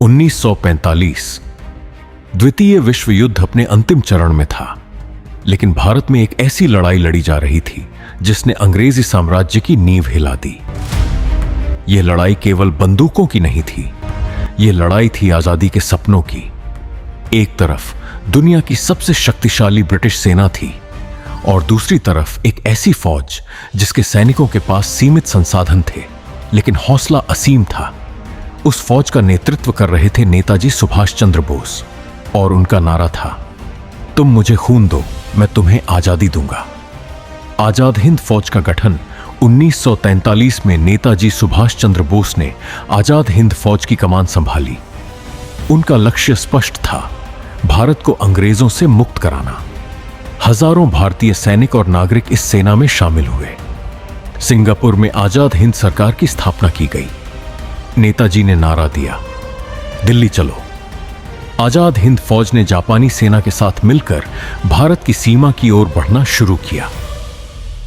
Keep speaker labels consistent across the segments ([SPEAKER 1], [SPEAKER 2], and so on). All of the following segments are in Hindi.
[SPEAKER 1] 1945 द्वितीय विश्व युद्ध अपने अंतिम चरण में था, लेकिन भारत में एक ऐसी लड़ाई लड़ी जा रही थी जिसने अंग्रेजी साम्राज्य की नींव हिला दी। यह लड़ाई केवल बंदूकों की नहीं थी, यह लड़ाई थी आजादी के सपनों की। एक तरफ दुनिया की सबसे शक्तिशाली ब्रिटिश सेना थी और दूसरी तरफ एक ऐसी फौज जिसके सैनिकों के पास सीमित संसाधन थे, लेकिन हौसला असीम था। उस फौज का नेतृत्व कर रहे थे नेताजी सुभाष चंद्र बोस और उनका नारा था, तुम मुझे खून दो, मैं तुम्हें आजादी दूंगा। आजाद हिंद फौज का गठन 1943 में नेताजी सुभाष चंद्र बोस ने आजाद हिंद फौज की कमान संभाली। उनका लक्ष्य स्पष्ट था, भारत को अंग्रेजों से मुक्त कराना। हजारों भारतीय सैनिक और नागरिक इस सेना में शामिल हुए। सिंगापुर में आजाद हिंद सरकार की स्थापना की गई। नेताजी ने नारा दिया, दिल्ली चलो। आजाद हिंद फौज ने जापानी सेना के साथ मिलकर भारत की सीमा की ओर बढ़ना शुरू किया।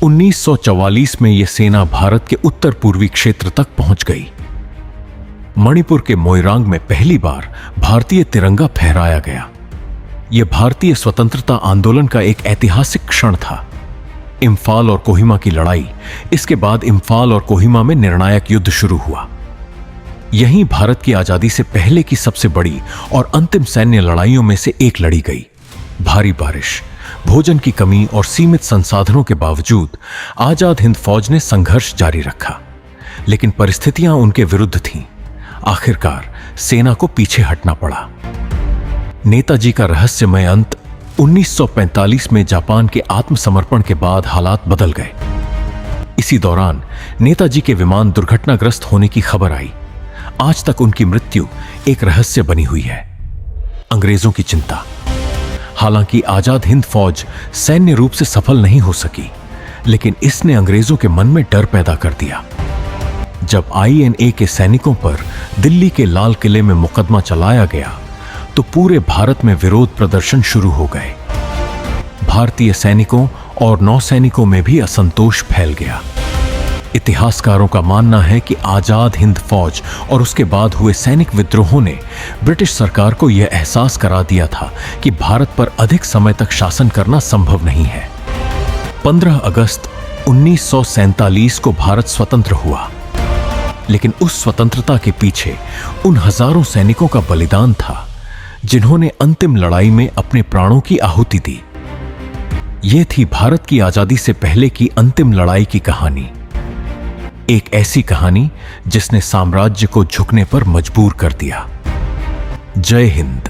[SPEAKER 1] 1944 में यह सेना भारत के उत्तर पूर्वी क्षेत्र तक पहुंच गई। मणिपुर के मोइरांग में पहली बार भारतीय तिरंगा फहराया गया। यह भारतीय स्वतंत्रता आंदोलन का एक ऐतिहासिक क्षण था। इम्फाल और कोहिमा की लड़ाई, इसके बाद इम्फाल और कोहिमा में निर्णायक युद्ध शुरू हुआ। यहीं भारत की आजादी से पहले की सबसे बड़ी और अंतिम सैन्य लड़ाइयों में से एक लड़ी गई। भारी बारिश, भोजन की कमी और सीमित संसाधनों के बावजूद आजाद हिंद फौज ने संघर्ष जारी रखा, लेकिन परिस्थितियां उनके विरुद्ध थीं। आखिरकार सेना को पीछे हटना पड़ा। नेताजी का रहस्यमय अंत 1945 में जापान के आत्मसमर्पण के बाद हालात बदल गए। इसी दौरान नेताजी के विमान दुर्घटनाग्रस्त होने की खबर आई। आज तक उनकी मृत्यु एक रहस्य बनी हुई है। अंग्रेजों की चिंता। हालांकि आजाद हिंद फौज सैन्य रूप से सफल नहीं हो सकी, लेकिन इसने अंग्रेजों के मन में डर पैदा कर दिया। जब INA के सैनिकों पर दिल्ली के लाल किले में मुकदमा चलाया गया, तो पूरे भारत में विरोध प्रदर्शन शुरू हो गए। भारतीय सैनिकों और नौसैनिकों में भी असंतोष फैल गया। इतिहासकारों का मानना है कि आजाद हिंद फौज और उसके बाद हुए सैनिक विद्रोहों ने ब्रिटिश सरकार को यह एहसास करा दिया था कि भारत पर अधिक समय तक शासन करना संभव नहीं है। 15 अगस्त 1947 को भारत स्वतंत्र हुआ, लेकिन उस स्वतंत्रता के पीछे उन हजारों सैनिकों का बलिदान था जिन्होंने अंतिम लड़ाई में अपने प्राणों की आहुति दी। यह थी भारत की आजादी से पहले की अंतिम लड़ाई की कहानी। एक ऐसी कहानी जिसने साम्राज्य को झुकने पर मजबूर कर दिया। जय हिंद।